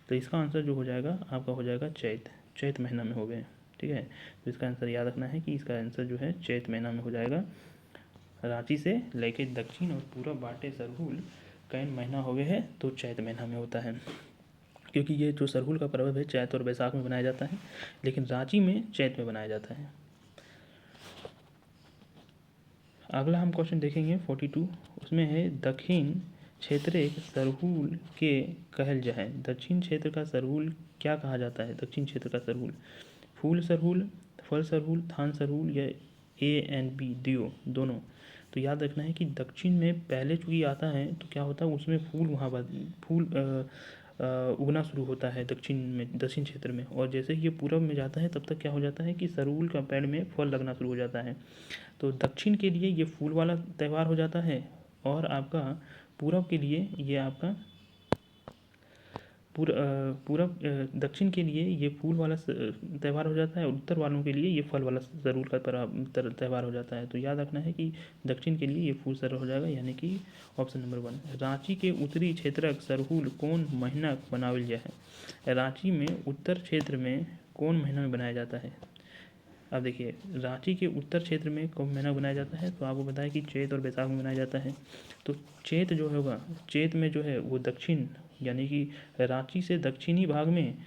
तो इसका आंसर जो हो जाएगा आपका हो जाएगा चैत, चैत महीना में हो गए। ठीक है, तो इसका आंसर याद रखना है कि इसका आंसर जो है चैत महीना में हो जाएगा। रांची से लेके दक्षिण और पूरब बाटे सरहुल कैन महीना हो गए है, तो चैत महीना में होता है। क्योंकि ये जो सरहुल का पर्व है चैत और बैसाख में बनाया जाता है, लेकिन रांची में चैत में बनाया जाता है। अगला हम क्वेश्चन देखेंगे 42, उसमें है दक्षिण क्षेत्र सरहुल के कहल जाए। दक्षिण क्षेत्र का सरहुल क्या कहा जाता है। दक्षिण क्षेत्र का सरहुल फूल सरहुल, फल सरहुल, थान सरहुल या ए एंड बी दोनों। तो याद रखना है कि दक्षिण में पहले चूंकि आता है तो क्या होता है उसमें फूल वहाँ फूल उगना शुरू होता है दक्षिण में, दक्षिण क्षेत्र में। और जैसे ही ये पूरब में जाता है तब तक क्या हो जाता है कि सरहुल का पेड़ में फल लगना शुरू हो जाता है। तो दक्षिण के लिए ये फूल वाला त्यौहार हो जाता है, और आपका पूरब के लिए ये आपका पूरब दक्षिण के लिए ये फूल वाला त्यौहार हो जाता है, और उत्तर वालों के लिए ये फल वाला सरहुल का त्यौहार हो जाता है। तो याद रखना है कि दक्षिण के लिए ये फूल सरहुल हो जाएगा, यानी कि ऑप्शन नंबर 1। रांची के उत्तरी क्षेत्रक सरहुल कौन महीना बनावल जाए है। रांची में उत्तर क्षेत्र में कौन महीना में बनाया जाता है। अब देखिए रांची के उत्तर क्षेत्र में कौन महीना बनाया जाता है, तो आपको बताया कि चैत और बैसाख में बनाया जाता है। तो चैत जो होगा, चैत में जो है वो दक्षिण, यानी कि रांची से दक्षिणी भाग में,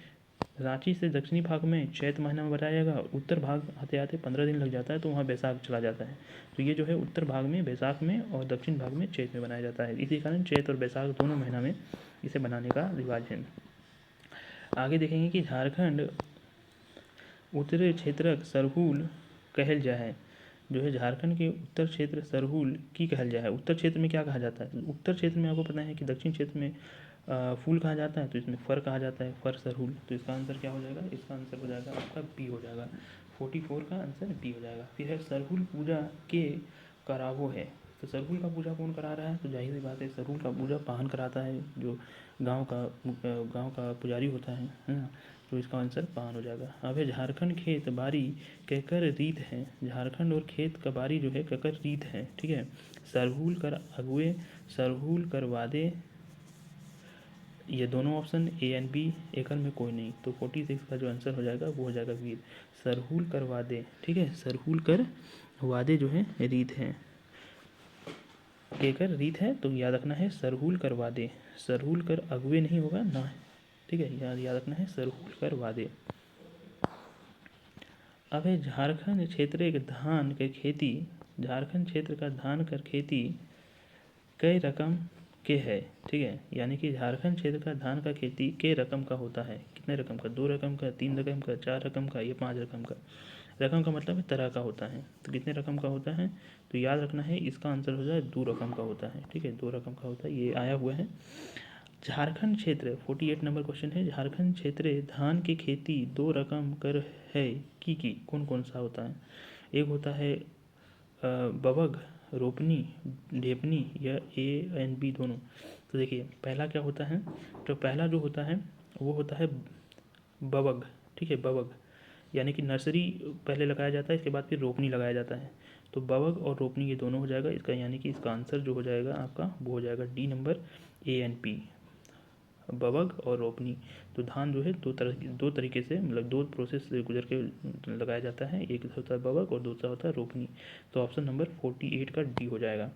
रांची से दक्षिणी भाग में चैत महीना में बनाया जाएगा। उत्तर भाग आते आते 15 दिन लग जाता है, तो वहाँ बैसाख चला जाता है। तो ये जो है उत्तर भाग में बैसाख में और दक्षिण भाग में चैत में बनाया जाता है। इसी कारण चैत और बैसाख दोनों महीना में इसे बनाने का रिवाज है। आगे देखेंगे कि झारखंड उत्तरी क्षेत्रक सरहुल कहल जाए। जो है झारखंड के उत्तर क्षेत्र सरहुल की कहल जाए। उत्तर क्षेत्र में क्या कहा जाता है। उत्तर क्षेत्र में आपको पता है कि दक्षिण क्षेत्र में फूल कहा जाता है, तो इसमें फर कहा जाता है, फर सरहुल। तो इसका आंसर क्या हो जाएगा, इसका आंसर हो जाएगा आपका बी हो जाएगा। 44 का आंसर बी हो जाएगा। फिर है सरहुल पूजा के करावो है। तो सरहुल का पूजा कौन करा रहा है, तो जाहिर सी बात है सरहुल का पूजा पाहन कराता है, जो गांव का पुजारी होता है ना। तो इसका आंसर पान हो जाएगा। अब है झारखंड खेत बाड़ी केकर रीत है। झारखंड और खेत का बाड़ी जो है केकर रीत है। ठीक है, सरहुल कर अगुए, सरहुल कर वादे, ये दोनों ऑप्शन ए एंड बी, एकल में कोई नहीं। तो 46 का जो आंसर हो जाएगा वो हो जाएगा वीर, सरहुल कर वादे। ठीक है, सरहुल कर वादे जो है रीत है, केकर रीत है। तो याद रखना है सरहुल कर वादे, सरहुल कर अगुए नहीं होगा ना। ठीक है, याद रखना है सरहुल कर वादे। अब है झारखंड क्षेत्र के धान के खेती, झारखंड क्षेत्र का धान कर खेती कई रकम के है। ठीक है, यानी कि झारखंड क्षेत्र का धान का खेती कई रकम का होता है। कितने रकम का, 2 रकम का, 3 रकम का, 4 रकम का, या 5 रकम का। रकम का मतलब है तरह का होता है। तो कितने रकम का होता है, तो याद रखना है इसका आंसर हो जाए 2 रकम का होता है। ठीक है, 2 रकम का होता है, ये आया हुआ है। झारखंड क्षेत्र 48 नंबर क्वेश्चन है। झारखंड क्षेत्र धान की खेती 2 रकम कर है की कौन कौन सा होता है। एक होता है बवग, रोपनी, ढेपनी या A and B दोनों। तो देखिए पहला क्या होता है, तो पहला जो होता है वो होता है बवग, ठीक है, बवग यानी कि नर्सरी पहले लगाया जाता है, इसके बाद फिर रोपनी लगाया जाता है। तो बवग और रोपनी ये दोनों हो जाएगा इसका, यानी कि इसका आंसर जो हो जाएगा आपका वो हो जाएगा D number A and B, बवग और रोपनी। तो धान जो है दो तरीके से मतलब दो प्रोसेस से गुजर के लगाया जाता है, एक होता है बवग और दूसरा होता है रोपनी। तो ऑप्शन नंबर 48 का डी हो जाएगा।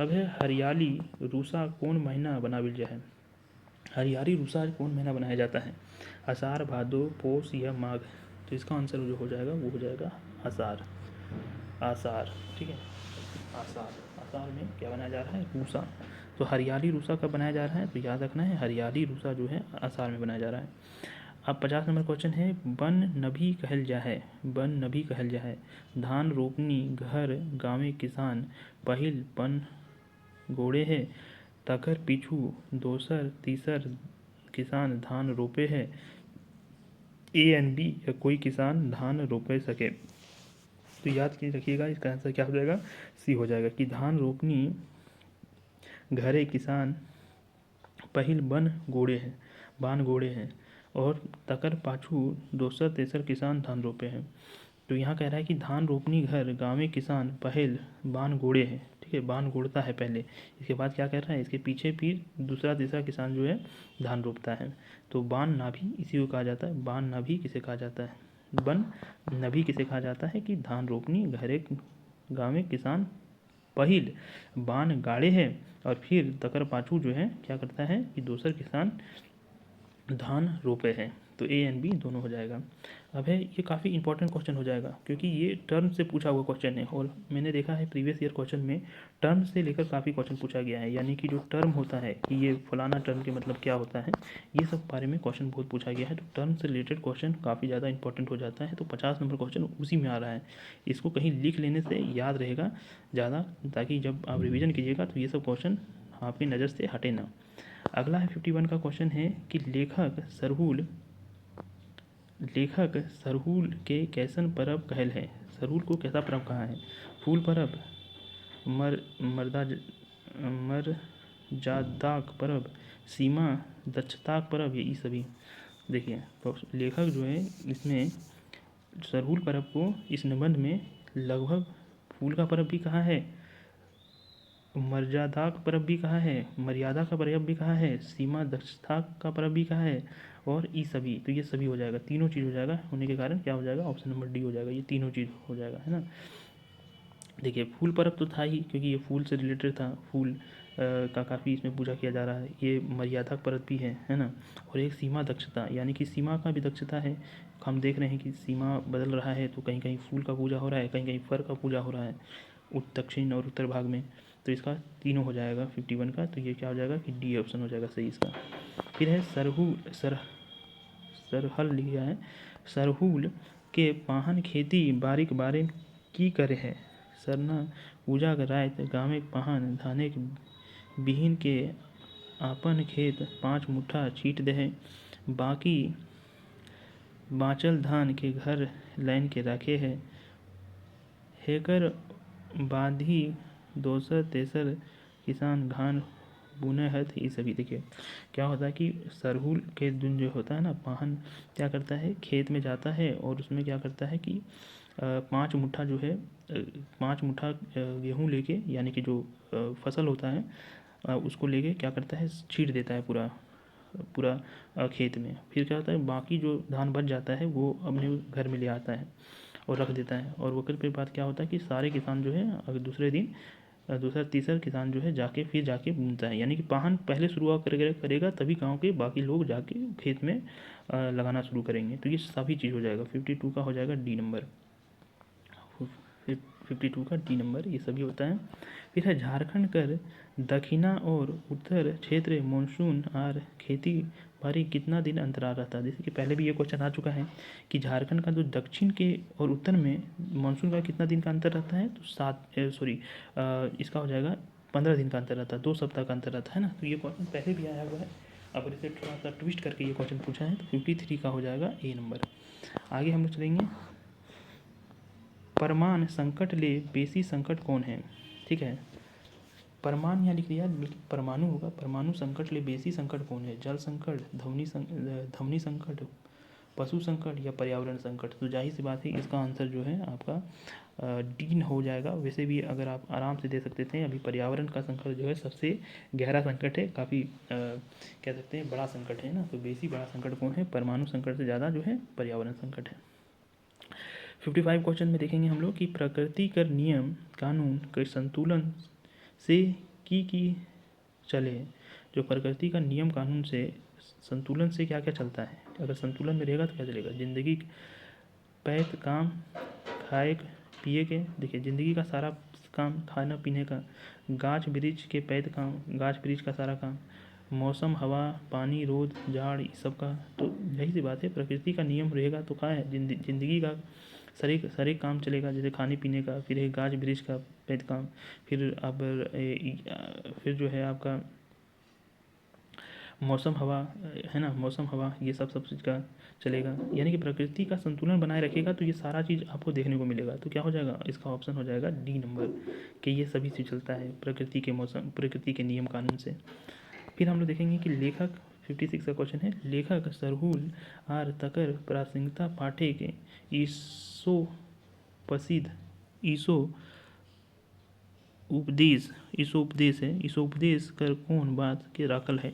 अब है हरियाली रूसा कौन महीना बनाविल जाए। हरियाली रूसा कौन महीना बनाया जाता है, आषाढ़, भादो, पोष या माघ। तो इसका आंसर जो हो जाएगा वो हो जाएगा आषाढ़, आषाढ़, ठीक है, आषाढ़। आषाढ़ में क्या बनाया जा रहा है, रूसा। तो हरियाली रूसा कब बनाया जा रहा है, तो याद रखना है हरियाली रूसा जो है आषाढ़ में बनाया जा रहा है। अब 50 नंबर क्वेश्चन है, बन नभी कहल जा है, बन नभी कहल जा है, धान रोपनी घर गाँवे किसान पहिल बन गोड़े है, तकर पीछू दोसर तीसर किसान धान रोपे है, A and B या कोई किसान धान रोपे सके। तो याद रखिएगा इसका आंसर क्या हो जाएगा, सी हो जाएगा कि धान रोपनी घरे किसान पहिल बन गोड़े हैं, बान गोड़े हैं, और तकर पाछू दोसर तेसर किसान धान रोपे हैं। तो यहाँ कह रहा है कि धान रोपनी घर गाँवे किसान पहल बान गोड़े हैं, ठीक है, बान गोड़ता है पहले, इसके बाद क्या कह रहा है, इसके पीछे फिर दूसरा तीसरा किसान जो है धान रोपता है। तो बान नाभी इसी को कहा जाता है, बान नाभी किसे कहा जाता है, बन नभी किसे कहा जाता है कि धान रोपनी घरे गाँवे किसान पहिल बान गाड़े है और फिर तकर पाछू जो है क्या करता है कि दूसर किसान धान रोपे हैं। तो A and B दोनों हो जाएगा। अब है ये काफ़ी इंपॉर्टेंट क्वेश्चन हो जाएगा क्योंकि ये टर्म से पूछा हुआ क्वेश्चन है, और मैंने देखा है प्रीवियस ईयर क्वेश्चन में टर्म से लेकर काफ़ी क्वेश्चन पूछा गया है, यानी कि जो टर्म होता है कि ये फलाना टर्म के मतलब क्या होता है, ये सब बारे में क्वेश्चन बहुत पूछा गया है। तो टर्म से रिलेटेड क्वेश्चन काफ़ी ज़्यादा इंपॉर्टेंट हो जाता है। तो 50 नंबर क्वेश्चन उसी में आ रहा है, इसको कहीं लिख लेने से याद रहेगा ज़्यादा, ताकि जब आप रिविज़न कीजिएगा तो ये सब क्वेश्चन आपकी नज़र से हटे ना। अगला है 51 का क्वेश्चन है कि लेखक सरहुल के कैसन परब कहल है। सरहुल को कैसा परब कहा है, फूल परब, मर्जादाक परब, सीमा दक्षताक परब, ये सभी। देखिए तो लेखक जो है इसमें सरहुल परब को इस निबंध में लगभग फूल का परब भी कहा है, मर्यादा का परब भी कहा है, मर्यादा का परब भी कहा है, सीमा दक्षता का परब भी कहा है, और ई सभी। तो ये सभी हो जाएगा, तीनों चीज़ हो जाएगा, होने के कारण क्या हो जाएगा, ऑप्शन नंबर डी हो जाएगा, ये तीनों चीज़ हो जाएगा, है ना। देखिए फूल परब तो था ही क्योंकि ये फूल से रिलेटेड था, फूल का काफ़ी इसमें पूजा किया जा रहा है। ये मर्यादा परब भी है ना। और एक सीमा दक्षता यानी कि सीमा का भी दक्षता है, हम देख रहे हैं कि सीमा बदल रहा है, तो कहीं कहीं फूल का पूजा हो रहा है, कहीं कहीं फर का पूजा हो रहा है दक्षिण और उत्तर भाग में। तो इसका तीनों हो जाएगा 51 का, तो ये क्या हो जाएगा कि डी ऑप्शन हो जाएगा सही इसका। फिर है सरहल लिखा है, सरहुल के पाहन खेती बारिक बारे की करे है, सरना पूजा रात गाँव पाहन धाने बिहीन के आपन खेत 5 मुट्ठा छीट दे, बाकी बाँचल धान के घर लाइन के रखे है, हेकर बाधी दोसर तेसर किसान धान बुने है। ये सभी देखिए क्या होता है कि सरहुल के दिन जो होता है ना, पाहन क्या करता है, खेत में जाता है और उसमें क्या करता है कि 5 मुट्ठा जो है 5 मुट्ठा गेहूँ लेके, यानी कि जो फसल होता है उसको लेके क्या करता है, छीट देता है पूरा पूरा खेत में। फिर क्या होता है, बाकी जो धान बच जाता है वो अपने घर में ले आता है और रख देता है, और वकल के बाद क्या होता है कि सारे किसान जो है अगर दूसरे दिन दूसरा तीसरा किसान जो है जाके बुनता है, यानी कि पाहन पहले शुरुआत करेगा तभी गांव के बाकी लोग जाके खेत में लगाना शुरू करेंगे। तो ये सभी चीज़ हो जाएगा, 52 का हो जाएगा डी नंबर, 52 का डी नंबर ये सभी होता है। फिर है झारखंड कर दक्षिणा और उत्तर क्षेत्र मानसून और खेती बारी कितना दिन अंतराल रहता है। जैसे कि पहले भी ये क्वेश्चन आ चुका है कि झारखंड का जो दक्षिण के और उत्तर में मानसून का कितना दिन का अंतर रहता है, तो इसका हो जाएगा 15 दिन का अंतर रहता है, 2 सप्ताह का अंतर रहता है ना। तो ये क्वेश्चन पहले भी आया हुआ है, अब इसे थोड़ा सा ट्विस्ट करके ये क्वेश्चन पूछा है, तो 53 का हो जाएगा ए नंबर। आगे हम लोग चलेंगे परमान संकट ले बेसी संकट कौन है, ठीक है। परमान यहाँ लिख दिया, परमाणु होगा। परमाणु संकट ले बेसी संकट कौन है, जल संकट, ध्वनि संकट, पशु संकट या पर्यावरण संकट। तो जाहिर सी बात है इसका आंसर जो है आपका डी हो जाएगा। वैसे भी अगर आप आराम से दे सकते थे, अभी पर्यावरण का संकट जो है सबसे गहरा संकट है, काफ़ी कह सकते हैं बड़ा संकट है ना। तो बेसी बड़ा संकट कौन है, परमाणु संकट से ज़्यादा जो है पर्यावरण संकट है। 55 क्वेश्चन में देखेंगे हम लोग कि प्रकृति कर नियम कानून के संतुलन से की चले। जो प्रकृति का नियम कानून से संतुलन से क्या क्या चलता है, अगर संतुलन में रहेगा तो क्या चलेगा, जिंदगी पैत काम खाए पिए के, देखिए ज़िंदगी का सारा काम खाना पीने का, गाछ वृक्ष के पैत काम, गाछ वृक्ष का सारा काम, मौसम हवा पानी रोद झाड़ इस सब का। तो यही सी बात है, प्रकृति का नियम रहेगा तो क्या है, ज़िंदगी का सारे काम चलेगा, जैसे खाने पीने का, फिर है गाछ वृक्ष का पैत काम, फिर अब फिर जो है आपका मौसम हवा है ना, मौसम हवा ये सब चीज़ का चलेगा। यानी कि प्रकृति का संतुलन बनाए रखेगा तो ये सारा चीज़ आपको देखने को मिलेगा। तो क्या हो जाएगा, इसका ऑप्शन हो जाएगा डी नंबर, कि ये सभी चीज़ चलता है प्रकृति के मौसम, प्रकृति के नियम कानून से। फिर हम लोग देखेंगे कि लेखक 56 का क्वेश्चन है, लेखक सरहुल आर तकर प्रासंगिकता पाठे के ईसो प्रसिद्ध ईसो उपदेश है, ईसो उपदेश कर कौन बात के राखल है,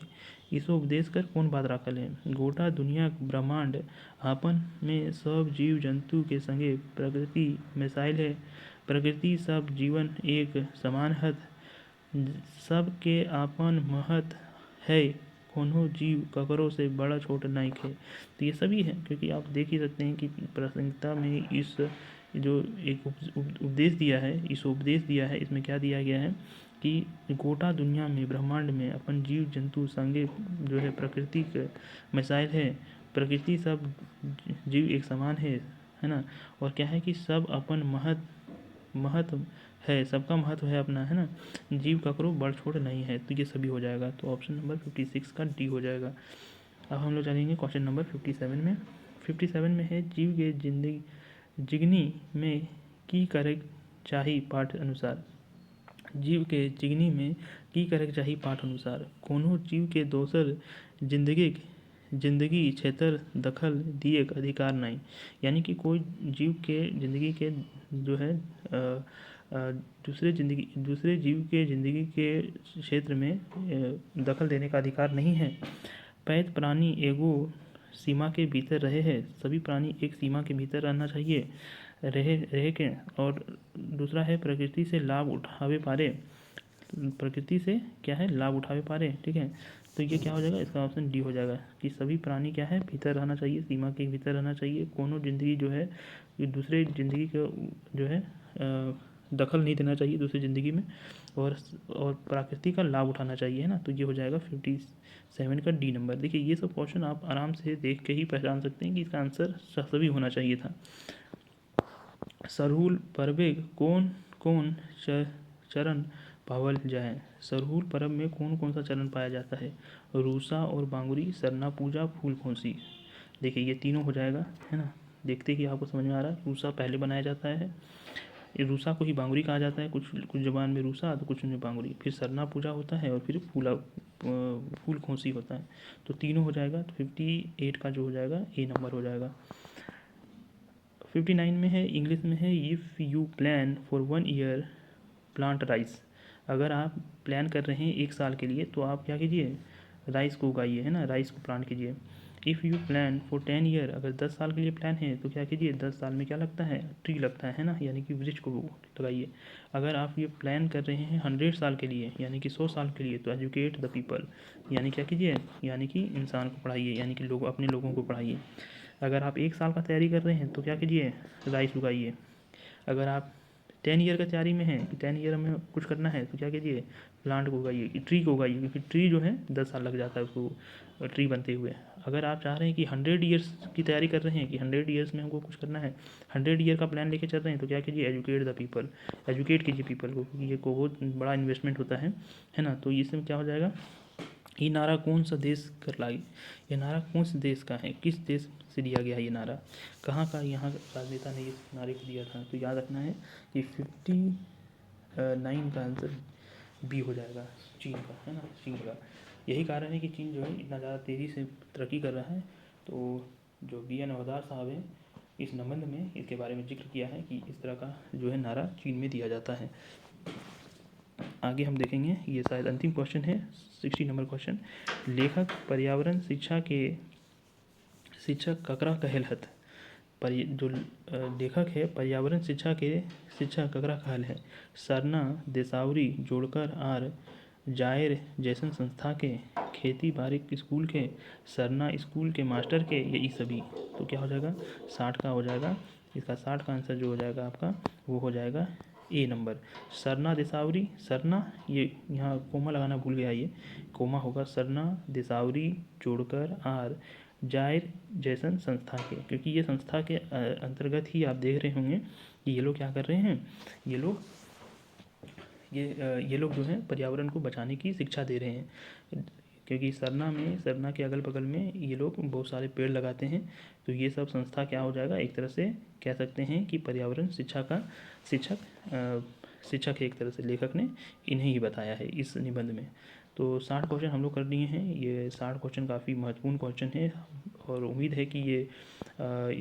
ईसो उपदेश कर कौन बात राखल है। गोटा दुनिया ब्रह्मांड आपन में सब जीव जंतु के संगे प्रकृति मिसाइल है, प्रकृति सब जीवन एक समान हत, सब के आपन महत है, कोनो जीव ककरो से बड़ा छोटा नहीं है। तो ये सभी है, क्योंकि आप देख ही सकते हैं कि प्रासंगिकता में इस जो एक उपदेश दिया है, इस उपदेश दिया है, इसमें क्या दिया गया है कि गोटा दुनिया में ब्रह्मांड में अपन जीव जंतु संगे जो है प्रकृति के मिसाइल है, प्रकृति सब जीव एक समान है ना। और क्या है कि सब अपन महत्व है, सबका महत्व है अपना, है ना, जीव ककरो बड़ छोट नहीं है। तो ये सभी हो जाएगा। तो ऑप्शन नंबर 56 का डी हो जाएगा। अब हम लोग चलेंगे क्वेश्चन नंबर 57 में। 57 में है, जीव के जिगनी में की करे चाही पाठ अनुसार, जीव के जिगनी में की करे चाही पाठ अनुसार, कोनो जीव के दोसर जिंदगी क्षेत्र दखल दिए का अधिकार नहीं। यानी कि कोई जीव के जिंदगी के जो है दूसरे जीव के जिंदगी के क्षेत्र में दखल देने का अधिकार नहीं है। पैत प्राणी एगो सीमा के भीतर रहे हैं, सभी प्राणी एक सीमा के भीतर रहना चाहिए, रहे के। और दूसरा है प्रकृति से लाभ उठावे पारे, प्रकृति से क्या है, लाभ उठावे पारे, ठीक है। तो ये क्या हो जाएगा, इसका ऑप्शन डी हो जाएगा कि सभी प्राणी क्या है, भीतर रहना चाहिए, सीमा के भीतर रहना चाहिए, कोनो जिंदगी जो है दूसरे जिंदगी का जो है दखल नहीं देना चाहिए दूसरी ज़िंदगी में, और प्रकृति का लाभ उठाना चाहिए, है ना। तो ये हो जाएगा 57 का डी नंबर। देखिए ये सब क्वेश्चन आप आराम से देख के ही पहचान सकते हैं कि इसका आंसर सभी होना चाहिए था। सरहुल पर्वे कौन कौन चरण पावल जाए, सरहुल पर्व में कौन कौन सा चरण पाया जाता है, रूसा और बांगुरी, सरना पूजा, फूल खोसी। देखिए ये तीनों हो जाएगा, है ना। देखते कि आपको समझ में आ रहा है। रूसा पहले बनाया जाता है, रूसा को ही बांगुरी कहा जाता है, कुछ ज़बान में रूसा तो कुछ में बांगुरी, फिर सरना पूजा होता है और फिर फूल खोसी होता है। तो तीनों हो जाएगा। तो 58 का जो हो जाएगा ए नंबर हो जाएगा। 59 में है, इंग्लिश में है, if you plan for 1 year plant rice. अगर आप प्लान कर रहे हैं 1 साल के लिए तो आप क्या कीजिए, राइस को उगाइए, है ना, राइस को प्लांट कीजिए। If you plan for 10 year, अगर 10 साल के लिए प्लान है तो क्या कीजिए, 10 साल में क्या लगता है, ट्री लगता है ना, यानी कि वृक्ष को लगाइए। अगर आप ये प्लान कर रहे हैं 100 साल के लिए, यानी कि 100 साल के लिए, तो एजुकेट द पीपल, यानी क्या कीजिए, यानी कि इंसान को पढ़ाइए, यानी कि अपने लोगों को पढ़ाइए। अगर आप 1 साल का तैयारी कर रहे हैं तो क्या कीजिए, राइस उगाइए। अगर आप 10 ईयर का तैयारी में है कि 10 ईयर में कुछ करना है तो क्या कीजिए, प्लांट को उगाइए, ट्री को उगाइए, क्योंकि ट्री जो है 10 साल लग जाता है उसको ट्री बनते हुए। अगर आप चाह रहे हैं कि 100 ईयर्स की तैयारी कर रहे हैं कि 100 ईयर्स में हमको कुछ करना है, 100 ईयर का प्लान लेके चल रहे हैं, तो क्या कीजिए, एजुकेट द पीपल, एजुकेट कीजिए पीपल को, क्योंकि ये को बहुत बड़ा इन्वेस्टमेंट होता है ना। तो इसमें क्या हो जाएगा, ये नारा कौन सा देश कर लाई, ये नारा कौन से देश का है, किस देश से दिया गया है ये नारा, कहाँ का यहाँ राजनेता ने इस नारे को दिया था। तो याद रखना है कि 59 का आंसर बी हो जाएगा, चीन का, है ना, चीन का। यही कारण है कि चीन जो है इतना ज़्यादा तेज़ी से तरक्की कर रहा है। तो जो BN हवलदार साहब हैं इस निबंध में इसके बारे में जिक्र किया है कि इस तरह का जो है नारा चीन में दिया जाता है। आगे हम देखेंगे, ये शायद अंतिम क्वेश्चन है, 60 नंबर क्वेश्चन। लेखक पर्यावरण शिक्षक ककरा कहलत। पर जो लेखक है पर्यावरण शिक्षा ककरा कहल है। सरना देसावरी जोड़कर आर जायर जैसन संस्था के, खेती बाड़ी स्कूल के, सरना स्कूल के मास्टर के, ये सभी। तो क्या हो जाएगा, 60 का हो जाएगा। इसका 60 का आंसर जो हो जाएगा आपका वो हो जाएगा ए नंबर, सरना देसावरी। सरना, ये यहाँ कोमा लगाना भूल गया, ये कोमा होगा, सरना देसावरी जोड़कर आर जायर जैसन संस्था के, क्योंकि ये संस्था के अंतर्गत ही आप देख रहे होंगे कि ये लोग क्या कर रहे हैं, ये लोग जो हैं पर्यावरण को बचाने की शिक्षा दे रहे हैं। क्योंकि सरना के अगल बगल में ये लोग बहुत सारे पेड़ लगाते हैं। तो ये सब संस्था क्या हो जाएगा, एक तरह से कह सकते हैं कि पर्यावरण शिक्षा का शिक्षक है एक तरह से, लेखक ने इन्हें ही बताया है इस निबंध में। तो 60 क्वेश्चन हम लोग कर लिए हैं। ये 60 क्वेश्चन काफ़ी महत्वपूर्ण क्वेश्चन है और उम्मीद है कि ये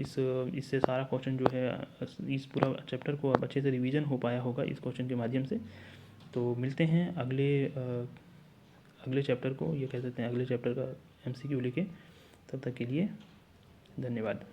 इससे सारा क्वेश्चन जो है इस पूरा चैप्टर को अब अच्छे से रिवीजन हो पाया होगा इस क्वेश्चन के माध्यम से। तो मिलते हैं अगले चैप्टर को, ये कह सकते हैं अगले चैप्टर का MCQ लेके। तब तक के लिए धन्यवाद।